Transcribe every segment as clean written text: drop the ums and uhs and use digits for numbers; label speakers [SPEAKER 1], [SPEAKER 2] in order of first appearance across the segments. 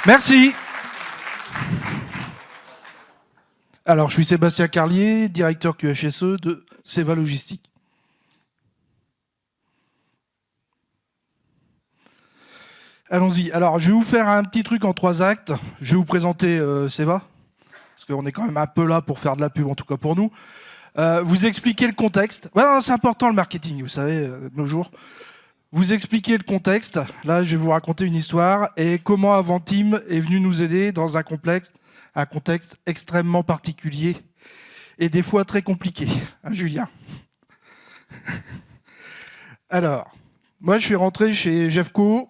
[SPEAKER 1] Merci. Alors, je suis Sébastien Carlier, directeur QHSE de Seva Logistique. Allons-y. Alors, je vais vous faire un petit truc en 3 actes. Je vais vous présenter Seva, parce qu'on est quand même un peu là pour faire de la pub, en tout cas pour nous. Vous expliquer le contexte. Ouais, c'est important le marketing, vous savez, de nos jours. Vous expliquer le contexte. Là, je vais vous raconter une histoire et comment Avantim est venu nous aider dans un contexte extrêmement particulier et des fois très compliqué. Hein, Julien? Alors, moi, je suis rentré chez Jeffco,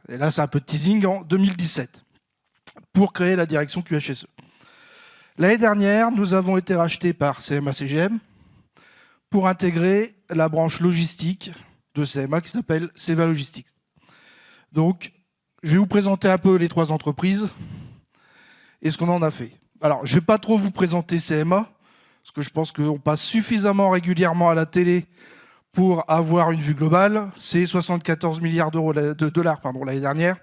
[SPEAKER 1] et là, c'est un peu de teasing, en 2017, pour créer la direction QHSE. L'année dernière, nous avons été rachetés par CMA-CGM pour intégrer la branche logistique de CMA qui s'appelle Seva Logistics. Donc, je vais vous présenter un peu les 3 entreprises et ce qu'on en a fait. Alors, je ne vais pas trop vous présenter CMA, parce que je pense qu'on passe suffisamment régulièrement à la télé pour avoir une vue globale. C'est 74 milliards de dollars l'année dernière,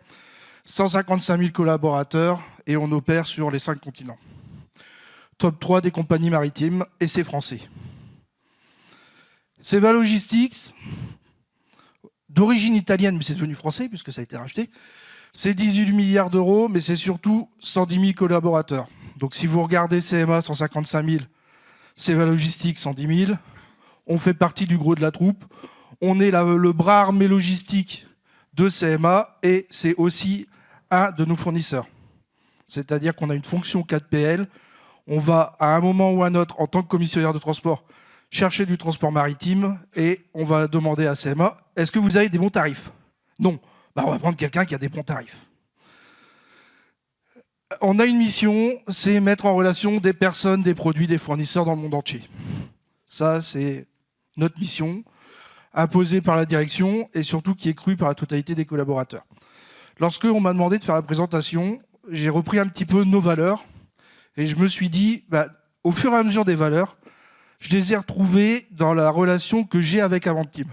[SPEAKER 1] 155 000 collaborateurs et on opère sur les 5 continents. Top 3 des compagnies maritimes et c'est français. Seva Logistics, d'origine italienne, mais c'est devenu français puisque ça a été racheté. C'est 18 milliards d'euros, mais c'est surtout 110 000 collaborateurs. Donc si vous regardez CMA, 155 000, Seva Logistics, 110 000, on fait partie du gros de la troupe. On est le bras armé logistique de CMA et c'est aussi un de nos fournisseurs. C'est-à-dire qu'on a une fonction 4PL. On va, à un moment ou à un autre, en tant que commissionnaire de transport, chercher du transport maritime et on va demander à CMA, est-ce que vous avez des bons tarifs? Non. On va prendre quelqu'un qui a des bons tarifs. On a une mission, c'est mettre en relation des personnes, des produits, des fournisseurs dans le monde entier. Ça, c'est notre mission, imposée par la direction et surtout qui est crue par la totalité des collaborateurs. Lorsque on m'a demandé de faire la présentation, j'ai repris un petit peu nos valeurs et je me suis dit, au fur et à mesure des valeurs, je les ai retrouvées dans la relation que j'ai avec Avantim.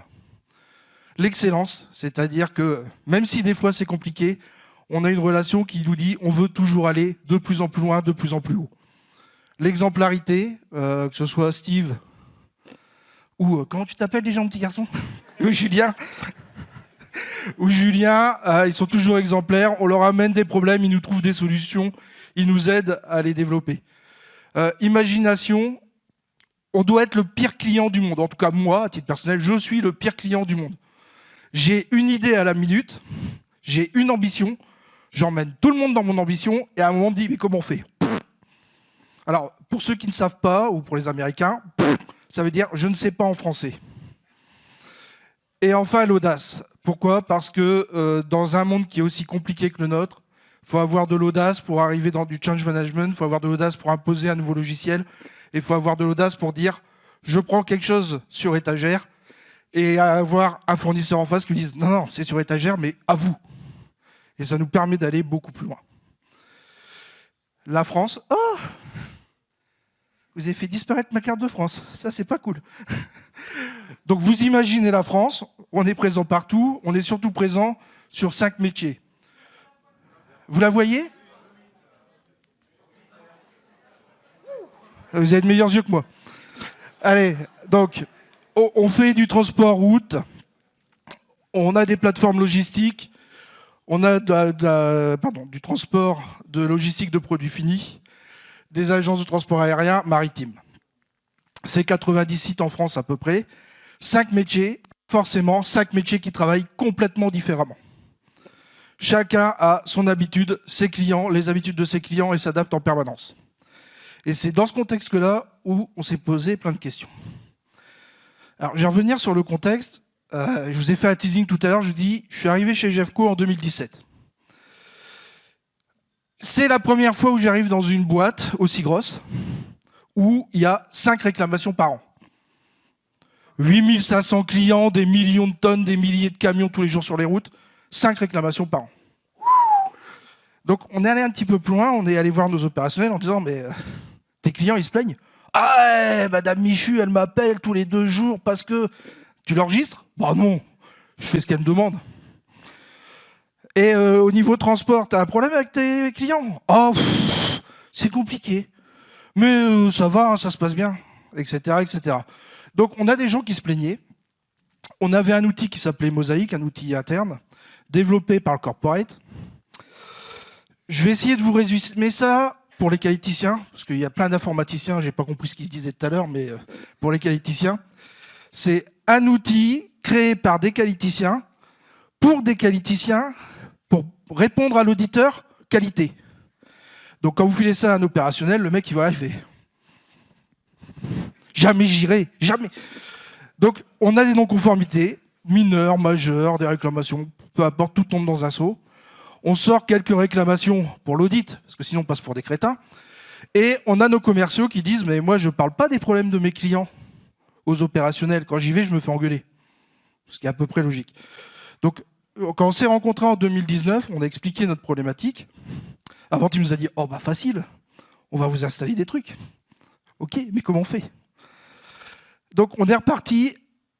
[SPEAKER 1] L'excellence, c'est-à-dire que même si des fois c'est compliqué, on a une relation qui nous dit on veut toujours aller de plus en plus loin, de plus en plus haut. L'exemplarité, que ce soit Steve ou comment tu t'appelles déjà mon petit garçon? Ou Julien. Ou Julien, ils sont toujours exemplaires, on leur amène des problèmes, ils nous trouvent des solutions, ils nous aident à les développer. Imagination, on doit être le pire client du monde. En tout cas, moi, à titre personnel, je suis le pire client du monde. J'ai une idée à la minute, j'ai une ambition, j'emmène tout le monde dans mon ambition, et à un moment, on me dit, mais comment on fait? Alors, pour ceux qui ne savent pas, ou pour les Américains, ça veut dire « je ne sais pas » en français. Et enfin, l'audace. Pourquoi? Parce que dans un monde qui est aussi compliqué que le nôtre, il faut avoir de l'audace pour arriver dans du change management, il faut avoir de l'audace pour imposer un nouveau logiciel, et il faut avoir de l'audace pour dire « je prends quelque chose sur étagère », et avoir un fournisseur en face qui lui dise « non, non, c'est sur étagère, mais à vous ». Et ça nous permet d'aller beaucoup plus loin. La France, oh, vous avez fait disparaître ma carte de France, ça c'est pas cool. Donc vous imaginez la France, on est présent partout, on est surtout présent sur 5 métiers. Vous la voyez? Vous avez de meilleurs yeux que moi. Allez, donc, on fait du transport route, on a des plateformes logistiques, on a du transport de logistique de produits finis, des agences de transport aérien maritime. C'est 90 sites en France à peu près. 5 métiers, forcément, 5 métiers qui travaillent complètement différemment. Chacun a son habitude, ses clients, les habitudes de ses clients et s'adapte en permanence. Et c'est dans ce contexte-là où on s'est posé plein de questions. Alors, je vais revenir sur le contexte. Je vous ai fait un teasing tout à l'heure, je vous dis, je suis arrivé chez Jeffco en 2017. C'est la première fois où j'arrive dans une boîte aussi grosse, où il y a 5 réclamations par an. 8500 clients, des millions de tonnes, des milliers de camions tous les jours sur les routes, 5 réclamations par an. Donc on est allé un petit peu plus loin, on est allé voir nos opérationnels en disant « mais tes clients ils se plaignent ?»« Ah ouais, Madame Michu, elle m'appelle tous les 2 jours parce que... » « Tu l'enregistres ?»« Bah non, je fais ce qu'elle me demande. » Et au Au niveau transport, tu as un problème avec tes clients? Oh, c'est compliqué. Mais ça va, hein, ça se passe bien, etc., etc. Donc, on a des gens qui se plaignaient. On avait un outil qui s'appelait Mosaïque, un outil interne, développé par le corporate. Je vais essayer de vous résumer ça pour les qualiticiens, parce qu'il y a plein d'informaticiens, j'ai pas compris ce qu'ils se disaient tout à l'heure, mais pour les qualiticiens, c'est un outil créé par des qualiticiens, pour des qualiticiens, pour répondre à l'auditeur qualité. Donc quand vous filez ça à un opérationnel, le mec il va arriver. Jamais j'irai, jamais. Donc on a des non-conformités, mineures, majeures, des réclamations, peu importe, tout tombe dans un seau. On sort quelques réclamations pour l'audit, parce que sinon on passe pour des crétins. Et on a nos commerciaux qui disent « mais moi je ne parle pas des problèmes de mes clients aux opérationnels. Quand j'y vais, je me fais engueuler. » Ce qui est à peu près logique. Donc quand on s'est rencontrés en 2019, on a expliqué notre problématique. Avant, il nous a dit « oh bah facile, on va vous installer des trucs. » Ok, mais comment on fait? Donc on est reparti.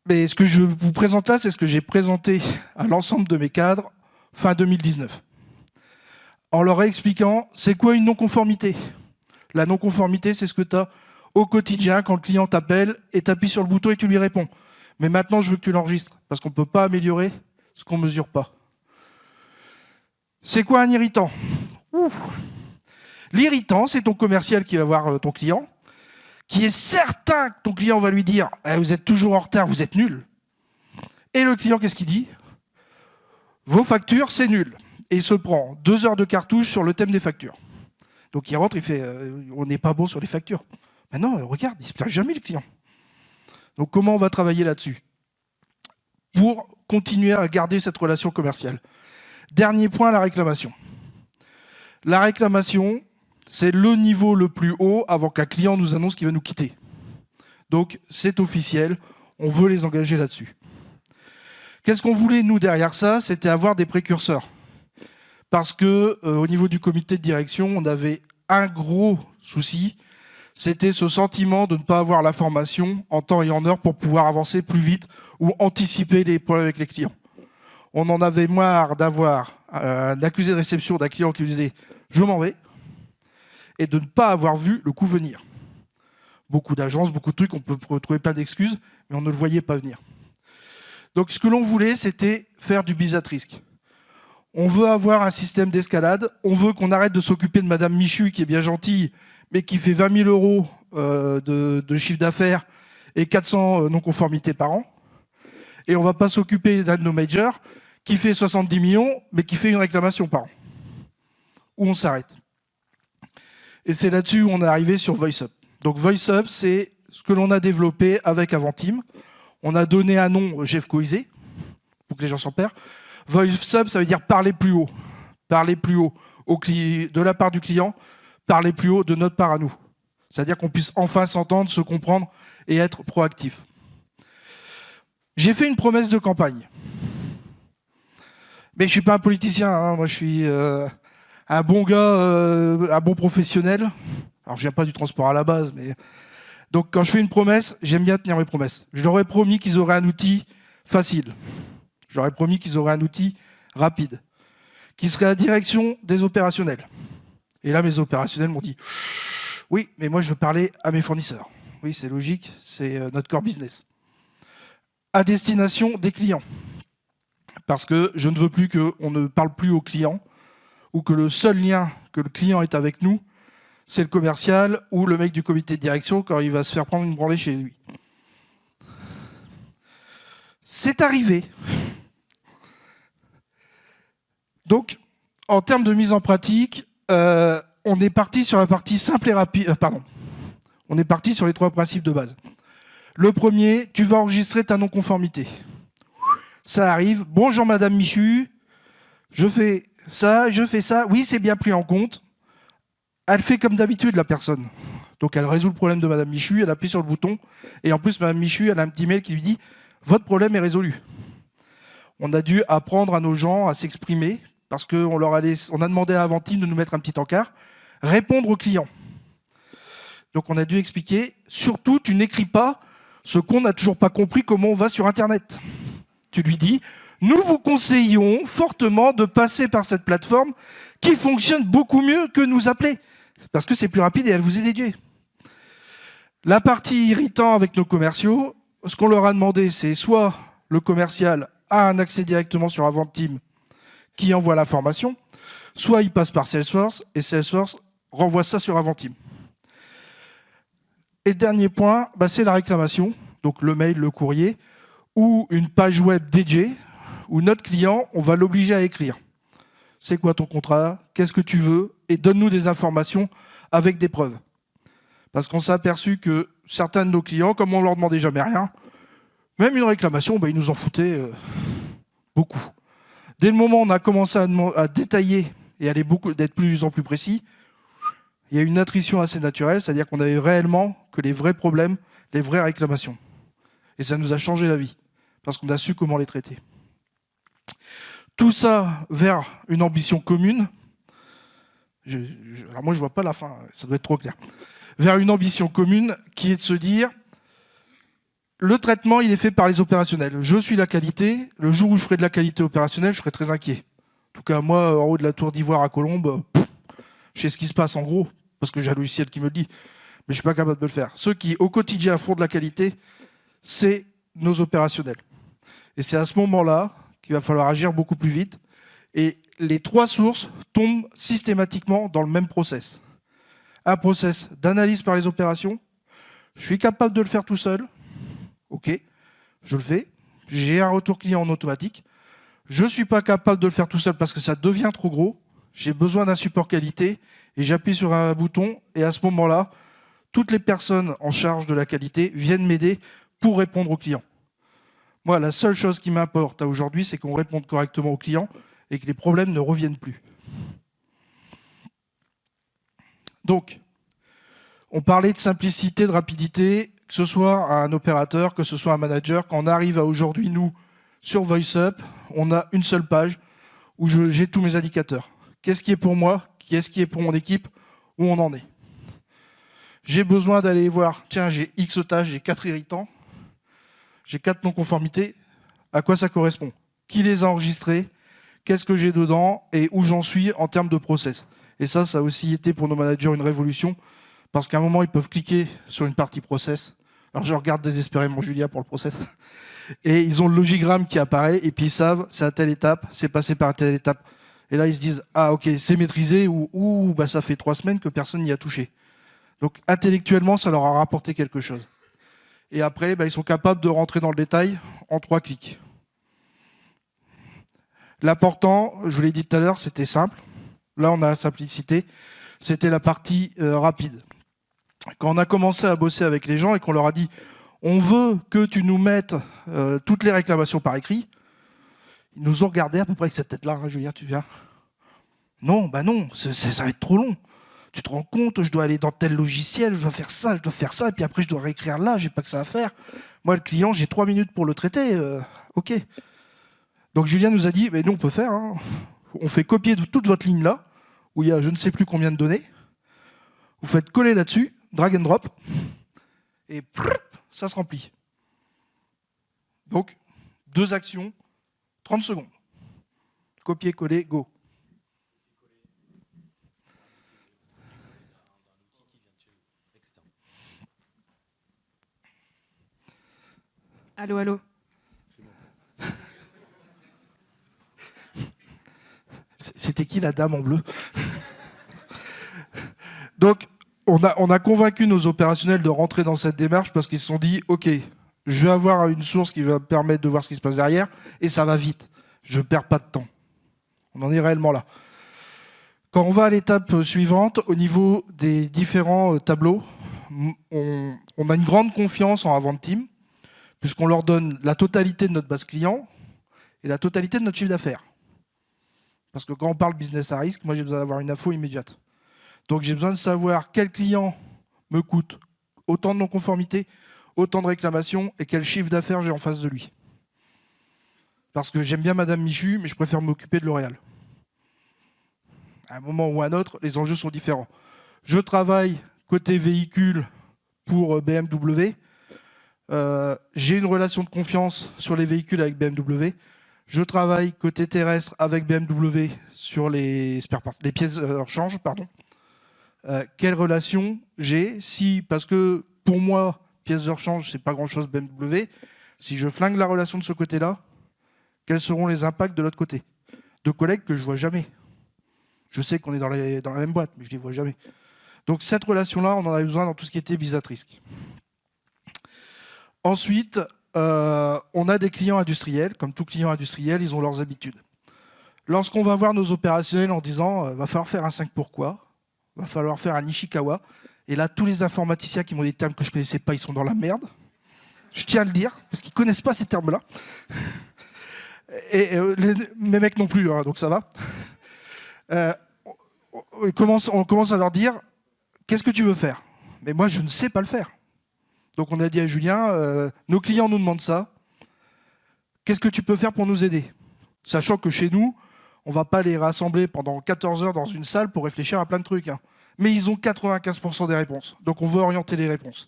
[SPEAKER 1] Mais ce que je vous présente là, c'est ce que j'ai présenté à l'ensemble de mes cadres fin 2019. En leur expliquant, c'est quoi une non-conformité? La non-conformité, c'est ce que tu as au quotidien quand le client t'appelle et tu appuies sur le bouton et tu lui réponds. Mais maintenant, je veux que tu l'enregistres, parce qu'on ne peut pas améliorer ce qu'on ne mesure pas. C'est quoi un irritant? L'irritant, c'est ton commercial qui va voir ton client, qui est certain que ton client va lui dire eh, « vous êtes toujours en retard, vous êtes nul ». Et le client, qu'est-ce qu'il dit? Vos factures, c'est nul. Et il se prend 2 heures de cartouche sur le thème des factures. Donc il rentre, il fait on n'est pas bon sur les factures. Maintenant, regarde, il ne se plaint jamais le client. Donc comment on va travailler là-dessus pour continuer à garder cette relation commerciale? Dernier point, la réclamation. La réclamation, c'est le niveau le plus haut avant qu'un client nous annonce qu'il va nous quitter. Donc c'est officiel, on veut les engager là-dessus. Qu'est-ce qu'on voulait, nous, derrière ça? C'était avoir des précurseurs. Parce qu'au niveau du comité de direction, on avait un gros souci, c'était ce sentiment de ne pas avoir la formation en temps et en heure pour pouvoir avancer plus vite ou anticiper les problèmes avec les clients. On en avait marre d'avoir un accusé de réception d'un client qui disait « je m'en vais » et de ne pas avoir vu le coup venir. Beaucoup d'agences, beaucoup de trucs, on peut retrouver plein d'excuses, mais on ne le voyait pas venir. Donc ce que l'on voulait, c'était faire du business at risk. On veut avoir un système d'escalade, on veut qu'on arrête de s'occuper de Madame Michu, qui est bien gentille, mais qui fait 20 000 € de chiffre d'affaires et 400 non-conformités par an. Et on ne va pas s'occuper d'un de nos majors, qui fait 70 millions, mais qui fait une réclamation par an. Où on s'arrête. Et c'est là-dessus où on est arrivé sur VoiceUp. Donc VoiceUp, c'est ce que l'on a développé avec Avantim. On a donné un nom, Jeff Coisé, pour que les gens s'en perdent. VoiceUp, ça veut dire parler plus haut. Parler plus haut de la part du client, parler plus haut de notre part à nous. C'est-à-dire qu'on puisse enfin s'entendre, se comprendre et être proactif. J'ai fait une promesse de campagne. Mais je ne suis pas un politicien, hein. Moi je suis un bon gars, un bon professionnel. Alors je ne viens pas du transport à la base, mais... Donc quand je fais une promesse, j'aime bien tenir mes promesses. Je leur ai promis qu'ils auraient un outil facile. Je leur ai promis qu'ils auraient un outil rapide, qui serait à la direction des opérationnels. Et là, mes opérationnels m'ont dit « oui, mais moi, je veux parler à mes fournisseurs. » Oui, c'est logique, c'est notre core business. À destination des clients. Parce que je ne veux plus qu'on ne parle plus aux clients ou que le seul lien que le client ait avec nous, c'est le commercial ou le mec du comité de direction quand il va se faire prendre une branlée chez lui. C'est arrivé. Donc, en termes de mise en pratique, on est parti sur la partie simple et rapide. On est parti sur les 3 principes de base. Le premier, tu vas enregistrer ta non-conformité. Ça arrive. Bonjour Madame Michu, je fais ça. Oui, c'est bien pris en compte. Elle fait comme d'habitude, la personne. Donc elle résout le problème de Madame Michu, elle appuie sur le bouton. Et en plus, Madame Michu, elle a un petit mail qui lui dit « Votre problème est résolu ». On a dû apprendre à nos gens à s'exprimer parce qu'on a demandé à Avantim de nous mettre un petit encart, répondre aux clients. Donc on a dû expliquer, surtout tu n'écris pas ce qu'on n'a toujours pas compris comment on va sur Internet. Tu lui dis, Nous vous conseillons fortement de passer par cette plateforme qui fonctionne beaucoup mieux que nous appeler, parce que c'est plus rapide et elle vous est dédiée. La partie irritant avec nos commerciaux, ce qu'on leur a demandé, c'est soit le commercial a un accès directement sur Avanteam qui envoie l'information, soit il passe par Salesforce et Salesforce renvoie ça sur Avanteam. Et le dernier point, c'est la réclamation, donc le mail, le courrier, ou une page web dédiée, où notre client, on va l'obliger à écrire. C'est quoi ton contrat? Qu'est-ce que tu veux? Et donne-nous des informations avec des preuves. Parce qu'on s'est aperçu que certains de nos clients, comme on ne leur demandait jamais rien, même une réclamation, ils nous en foutaient beaucoup. Dès le moment où on a commencé à détailler et à d'être plus en plus précis, il y a une attrition assez naturelle, c'est-à-dire qu'on avait réellement que les vrais problèmes, les vraies réclamations. Et ça nous a changé la vie, parce qu'on a su comment les traiter. Tout ça vers une ambition commune. Alors moi, je ne vois pas la fin, ça doit être trop clair. Vers une ambition commune qui est de se dire, le traitement, il est fait par les opérationnels. Je suis la qualité. Le jour où je ferai de la qualité opérationnelle, je serai très inquiet. En tout cas, moi, en haut de la tour d'ivoire à Colombes, je sais ce qui se passe en gros, parce que j'ai un logiciel qui me le dit, mais je ne suis pas capable de le faire. Ceux qui, au quotidien, font de la qualité, c'est nos opérationnels. Et c'est à ce moment-là qu'il va falloir agir beaucoup plus vite. Et les trois sources tombent systématiquement dans le même process. Un process d'analyse par les opérations. Je suis capable de le faire tout seul. OK, je le fais. J'ai un retour client en automatique. Je ne suis pas capable de le faire tout seul parce que ça devient trop gros. J'ai besoin d'un support qualité et j'appuie sur un bouton. Et à ce moment-là, toutes les personnes en charge de la qualité viennent m'aider pour répondre aux clients. Moi, la seule chose qui m'importe aujourd'hui, c'est qu'on réponde correctement aux clients et que les problèmes ne reviennent plus. Donc, on parlait de simplicité, de rapidité, que ce soit un opérateur, que ce soit un manager. Quand on arrive à aujourd'hui, nous, sur VoiceUp, on a une seule page où j'ai tous mes indicateurs. Qu'est-ce qui est pour moi? Qu'est-ce qui est pour mon équipe? Où on en est? J'ai besoin d'aller voir, tiens, j'ai X tâches, j'ai 4 irritants, j'ai 4 non-conformités. À quoi ça correspond? Qui les a enregistrés? Qu'est-ce que j'ai dedans? Et où j'en suis en termes de process? Et ça a aussi été pour nos managers une révolution, parce qu'à un moment, ils peuvent cliquer sur une partie process. Alors, je regarde désespérément Julia pour le process. Et ils ont le logigramme qui apparaît, et puis ils savent, c'est à telle étape, c'est passé par telle étape. Et là, ils se disent, ah, ok, c'est maîtrisé, ou ça fait 3 semaines que personne n'y a touché. Donc, intellectuellement, ça leur a rapporté quelque chose. Et après, ils sont capables de rentrer dans le détail en 3 clics. L'important, je vous l'ai dit tout à l'heure, c'était simple. Là, on a la simplicité. C'était la partie rapide. Quand on a commencé à bosser avec les gens et qu'on leur a dit « on veut que tu nous mettes toutes les réclamations par écrit », ils nous ont regardé à peu près avec cette tête-là. Hein, Julien, tu viens? Non, non, ça va être trop long. Tu te rends compte, je dois aller dans tel logiciel, je dois faire ça, et puis après je dois réécrire là, j'ai pas que ça à faire. Moi, le client, j'ai 3 minutes pour le traiter. OK. Donc Julien nous a dit, mais nous on peut faire, hein. On fait copier toute votre ligne là, où il y a je ne sais plus combien de données. Vous faites coller là-dessus, drag and drop, et ça se remplit. Donc, 2 actions, 30 secondes. Copier, coller, go.
[SPEAKER 2] Allô, allô.
[SPEAKER 1] C'était qui la dame en bleu? Donc, on a convaincu nos opérationnels de rentrer dans cette démarche parce qu'ils se sont dit, OK, je vais avoir une source qui va me permettre de voir ce qui se passe derrière et ça va vite. Je ne perds pas de temps. On en est réellement là. Quand on va à l'étape suivante, au niveau des différents tableaux, on a une grande confiance en Avanteam puisqu'on leur donne la totalité de notre base client et la totalité de notre chiffre d'affaires. Parce que quand on parle business à risque, moi j'ai besoin d'avoir une info immédiate. Donc j'ai besoin de savoir quel client me coûte autant de non-conformité, autant de réclamations et quel chiffre d'affaires j'ai en face de lui. Parce que j'aime bien Madame Michu, mais je préfère m'occuper de L'Oréal. À un moment ou à un autre, les enjeux sont différents. Je travaille côté véhicule pour BMW. J'ai une relation de confiance sur les véhicules avec BMW. Je travaille côté terrestre avec BMW sur les pièces rechange, pardon. Quelle relation j'ai si, parce que pour moi, pièces de rechange, c'est pas grand-chose BMW, si je flingue la relation de ce côté-là, quels seront les impacts de l'autre côté? De collègues que je vois jamais. Je sais qu'on est dans la même boîte, mais je les vois jamais. Donc cette relation-là, on en a besoin dans tout ce qui était business risk. Ensuite, on a des clients industriels. Comme tout client industriel, ils ont leurs habitudes. Lorsqu'on va voir nos opérationnels en disant va falloir faire un 5 pourquoi, va falloir faire un Ishikawa, et là, tous les informaticiens qui m'ont des termes que je ne connaissais pas, ils sont dans la merde. Je tiens à le dire, parce qu'ils ne connaissent pas ces termes-là. Et mes mecs non plus, hein, donc ça va. On commence à leur dire qu'est-ce que tu veux faire? Mais moi, je ne sais pas le faire. Donc on a dit à Julien, nos clients nous demandent ça. Qu'est-ce que tu peux faire pour nous aider? Sachant que chez nous, on ne va pas les rassembler pendant 14 heures dans une salle pour réfléchir à plein de trucs. Hein. Mais ils ont 95% des réponses. Donc on veut orienter les réponses.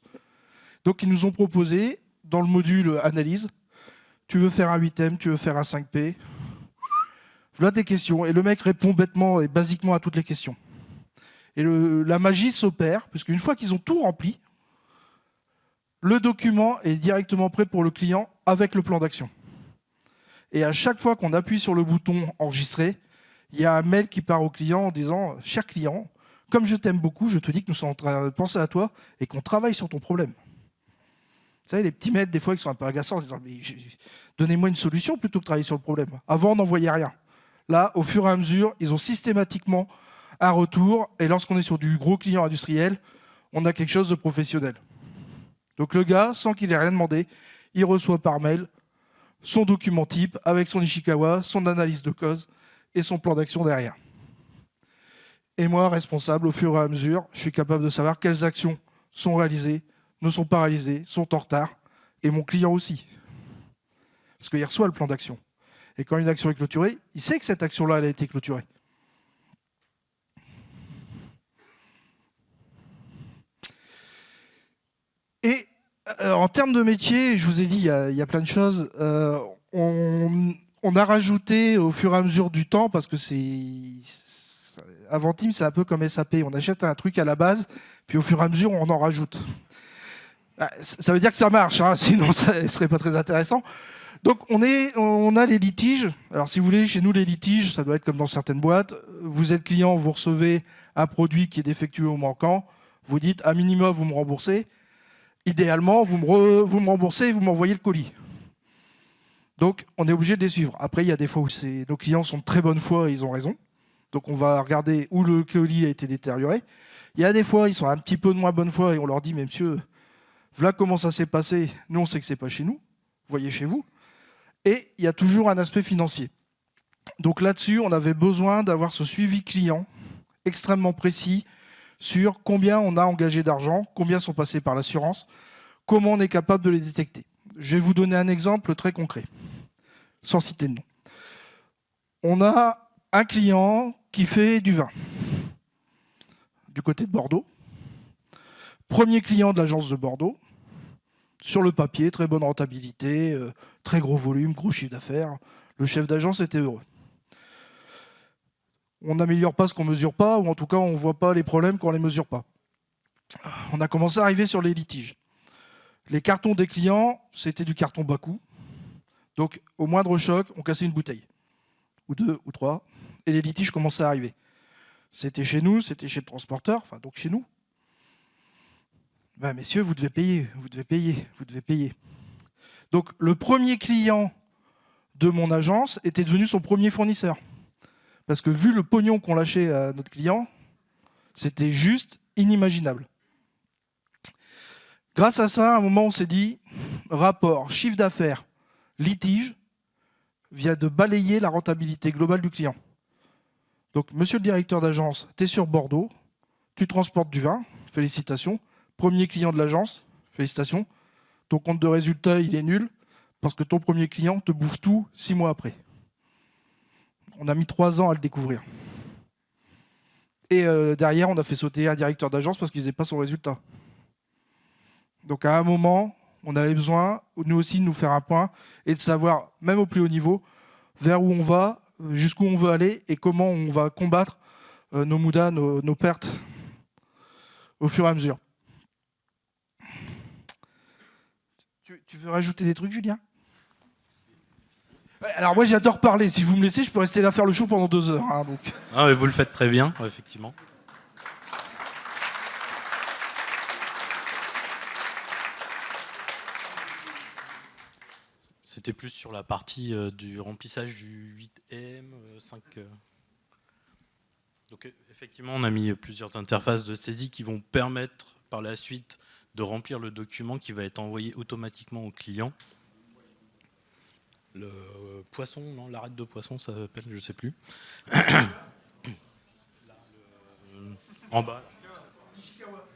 [SPEAKER 1] Donc ils nous ont proposé, dans le module analyse, tu veux faire un 8M, tu veux faire un 5P. Voilà tes questions. Et le mec répond bêtement et basiquement à toutes les questions. Et la magie s'opère, puisqu'une fois qu'ils ont tout rempli, le document est directement prêt pour le client avec le plan d'action. Et à chaque fois qu'on appuie sur le bouton « Enregistrer », il y a un mail qui part au client en disant « Cher client, comme je t'aime beaucoup, je te dis que nous sommes en train de penser à toi et qu'on travaille sur ton problème. » Vous savez, les petits mails, des fois, ils sont un peu agaçants en disant « Mais donnez-moi une solution plutôt que de travailler sur le problème. » Avant, on n'envoyait rien. Là, au fur et à mesure, ils ont systématiquement un retour. Et lorsqu'on est sur du gros client industriel, on a quelque chose de professionnel. Donc le gars, sans qu'il ait rien demandé, il reçoit par mail son document type avec son Ishikawa, son analyse de cause et son plan d'action derrière. Et moi, responsable, au fur et à mesure, je suis capable de savoir quelles actions sont réalisées, ne sont pas réalisées, sont en retard, et mon client aussi. Parce qu'il reçoit le plan d'action. Et quand une action est clôturée, il sait que cette action-là, elle a été clôturée. Et en termes de métier, je vous ai dit, il y a plein de choses. On a rajouté au fur et à mesure du temps, parce que avant Team, c'est un peu comme SAP. On achète un truc à la base, puis au fur et à mesure, on en rajoute. Ça veut dire que ça marche, hein, sinon ça ne serait pas très intéressant. Donc on a les litiges. Alors si vous voulez, chez nous, les litiges, ça doit être comme dans certaines boîtes. Vous êtes client, vous recevez un produit qui est défectueux ou manquant. Vous dites, à minima, vous me remboursez. Idéalement, vous me remboursez et vous m'envoyez le colis. Donc, on est obligé de les suivre. Après, il y a des fois où nos clients sont de très bonne foi et ils ont raison. Donc, on va regarder où le colis a été détérioré. Il y a des fois, ils sont un petit peu de moins bonne foi et on leur dit, mais monsieur, voilà comment ça s'est passé. Nous, on sait que ce n'est pas chez nous. Voyez chez vous. Et il y a toujours un aspect financier. Donc là-dessus, on avait besoin d'avoir ce suivi client extrêmement précis sur combien on a engagé d'argent, combien sont passés par l'assurance, comment on est capable de les détecter. Je vais vous donner un exemple très concret, sans citer de nom. On a un client qui fait du vin, du côté de Bordeaux. Premier client de l'agence de Bordeaux. Sur le papier, très bonne rentabilité, très gros volume, gros chiffre d'affaires. Le chef d'agence était heureux. On n'améliore pas ce qu'on ne mesure pas, ou en tout cas, on ne voit pas les problèmes quand on ne les mesure pas. On a commencé à arriver sur les litiges. Les cartons des clients, c'était du carton bas coût. Donc, au moindre choc, on cassait une bouteille. Ou deux, ou trois. Et les litiges commençaient à arriver. C'était chez nous, c'était chez le transporteur, enfin donc chez nous. Ben, messieurs, vous devez payer, vous devez payer, vous devez payer. Donc, le premier client de mon agence était devenu son premier fournisseur. Parce que vu le pognon qu'on lâchait à notre client, c'était juste inimaginable. Grâce à ça, à un moment, on s'est dit, rapport, chiffre d'affaires, litige, vient de balayer la rentabilité globale du client. Donc, monsieur le directeur d'agence, tu es sur Bordeaux, tu transportes du vin, félicitations. Premier client de l'agence, félicitations. Ton compte de résultat, il est nul, parce que ton premier client te bouffe tout 6 mois après. On a mis 3 ans à le découvrir. Et derrière, on a fait sauter un directeur d'agence parce qu'il ne faisait pas son résultat. Donc à un moment, on avait besoin, nous aussi, de nous faire un point et de savoir, même au plus haut niveau, vers où on va, jusqu'où on veut aller et comment on va combattre nos moudas, nos pertes au fur et à mesure. Tu veux rajouter des trucs, Julien? Alors moi j'adore parler, si vous me laissez, je peux rester là faire le show pendant 2 heures. Hein, donc.
[SPEAKER 3] Ah, mais vous le faites très bien, effectivement. C'était plus sur la partie du remplissage du 8M, 5... Donc effectivement, on a mis plusieurs interfaces de saisie qui vont permettre par la suite de remplir le document qui va être envoyé automatiquement au client. Le poisson, non, l'arête de poisson, ça s'appelle, je ne sais plus. En bas.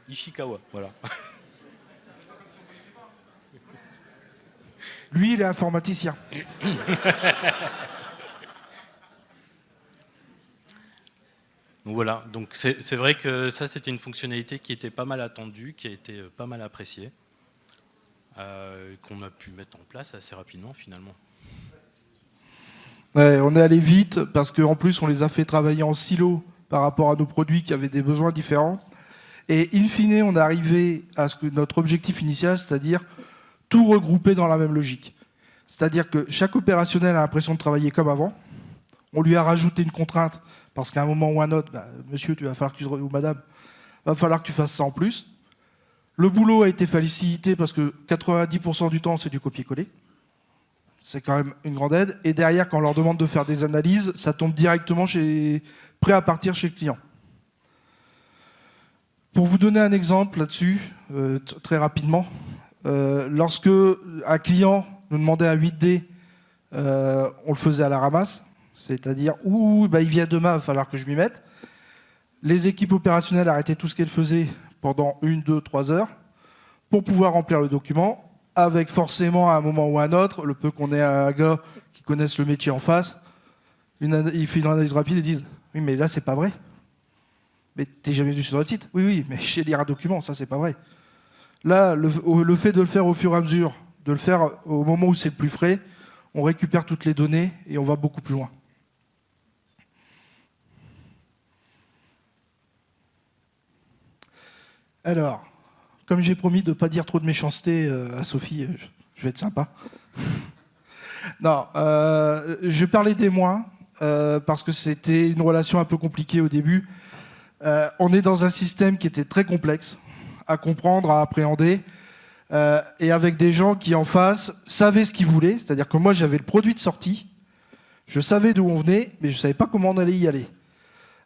[SPEAKER 3] Ishikawa, voilà.
[SPEAKER 1] Lui, il est informaticien.
[SPEAKER 3] Donc voilà, donc c'est vrai que ça, c'était une fonctionnalité qui était pas mal attendue, qui a été pas mal appréciée, qu'on a pu mettre en place assez rapidement finalement.
[SPEAKER 1] Ouais, on est allé vite parce qu'en plus, on les a fait travailler en silo par rapport à nos produits qui avaient des besoins différents. Et in fine, on est arrivé à ce que notre objectif initial, c'est-à-dire tout regrouper dans la même logique. C'est-à-dire que chaque opérationnel a l'impression de travailler comme avant. On lui a rajouté une contrainte parce qu'à un moment ou un autre, monsieur, ou madame, va falloir que tu fasses ça en plus. Le boulot a été facilité parce que 90% du temps, c'est du copier-coller. C'est quand même une grande aide. Et derrière, quand on leur demande de faire des analyses, ça tombe directement prêt à partir chez le client. Pour vous donner un exemple là-dessus, très rapidement, lorsque un client nous demandait un 8D, on le faisait à la ramasse, c'est-à-dire il vient demain, il va falloir que je m'y mette. Les équipes opérationnelles arrêtaient tout ce qu'elles faisaient pendant 1, 2, 3 heures pour pouvoir remplir le document, avec forcément à un moment ou à un autre, le peu qu'on ait un gars qui connaisse le métier en face, il fait une analyse rapide et disent « Oui, mais là, c'est pas vrai. Mais t'es jamais venu sur notre site ?»« Oui, mais je sais lire un document, ça, c'est pas vrai. » Là, le fait de le faire au fur et à mesure, de le faire au moment où c'est le plus frais, on récupère toutes les données et on va beaucoup plus loin. Alors, comme j'ai promis de ne pas dire trop de méchanceté à Sophie, je vais être sympa. Non, je vais parler des moins, parce que c'était une relation un peu compliquée au début. On est dans un système qui était très complexe à comprendre, à appréhender, et avec des gens qui, en face, savaient ce qu'ils voulaient. C'est-à-dire que moi, j'avais le produit de sortie, je savais d'où on venait, mais je ne savais pas comment on allait y aller.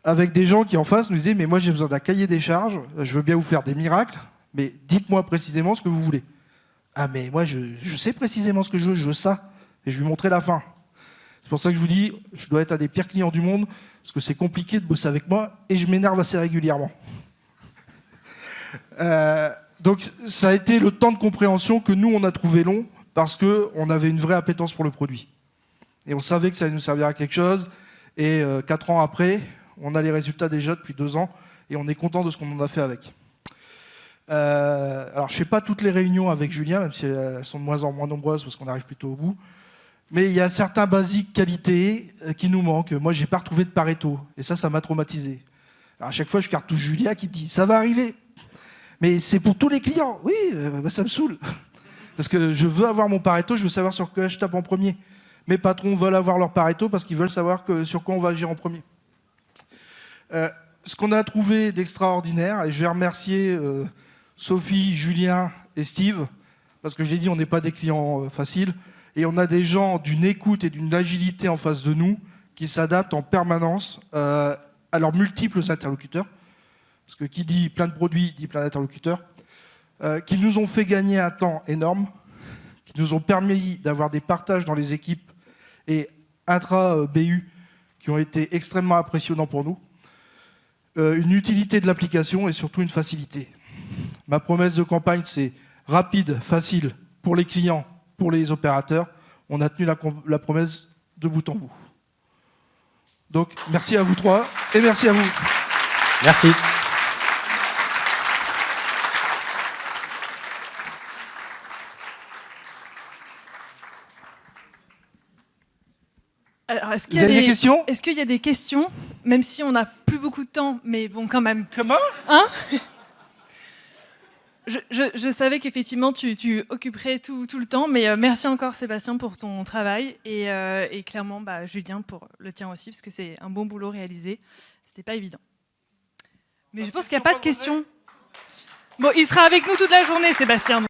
[SPEAKER 1] Avec des gens qui, en face, nous disaient « Mais moi, j'ai besoin d'un cahier des charges, je veux bien vous faire des miracles, mais dites-moi précisément ce que vous voulez. » Ah, mais moi, je sais précisément ce que je veux ça, et je vais lui montrer la fin. C'est pour ça que je vous dis, je dois être un des pires clients du monde, parce que c'est compliqué de bosser avec moi, et je m'énerve assez régulièrement. Donc, ça a été le temps de compréhension que nous, on a trouvé long, parce qu'on avait une vraie appétence pour le produit. Et on savait que ça allait nous servir à quelque chose, et 4 ans après, on a les résultats déjà depuis 2 ans, et on est content de ce qu'on en a fait avec. Alors, je ne fais pas toutes les réunions avec Julien, même si elles sont de moins en moins nombreuses, parce qu'on arrive plutôt au bout. Mais il y a certains basiques qualités qui nous manquent. Moi, je n'ai pas retrouvé de Pareto, et ça m'a traumatisé. Alors, à chaque fois, je cartouche Julien qui me dit « Ça va arriver !» Mais c'est pour tous les clients. Oui, ça me saoule. Parce que je veux avoir mon Pareto, je veux savoir sur quoi je tape en premier. Mes patrons veulent avoir leur Pareto parce qu'ils veulent savoir sur quoi on va agir en premier. Ce qu'on a trouvé d'extraordinaire, et je vais remercier Sophie, Julien et Steve, parce que je l'ai dit, on n'est pas des clients faciles, et on a des gens d'une écoute et d'une agilité en face de nous qui s'adaptent en permanence à leurs multiples interlocuteurs, parce que qui dit plein de produits dit plein d'interlocuteurs, qui nous ont fait gagner un temps énorme, qui nous ont permis d'avoir des partages dans les équipes et intra-BU qui ont été extrêmement impressionnants pour nous, une utilité de l'application et surtout une facilité. Ma promesse de campagne, c'est rapide, facile pour les clients, pour les opérateurs. On a tenu la promesse de bout en bout. Donc, merci à vous 3 et merci à vous.
[SPEAKER 3] Merci.
[SPEAKER 2] Alors, est-ce qu'il
[SPEAKER 1] Vous avez des questions?
[SPEAKER 2] Est-ce qu'il y a des questions, même si on n'a plus beaucoup de temps, mais bon, quand même.
[SPEAKER 1] Comment?
[SPEAKER 2] Hein? Je savais qu'effectivement, tu occuperais tout le temps, mais merci encore, Sébastien, pour ton travail, et clairement, Julien, pour le tien aussi, parce que c'est un bon boulot réalisé. C'était pas évident. Mais je pense qu'il n'y a pas de questions. Bon, il sera avec nous toute la journée, Sébastien.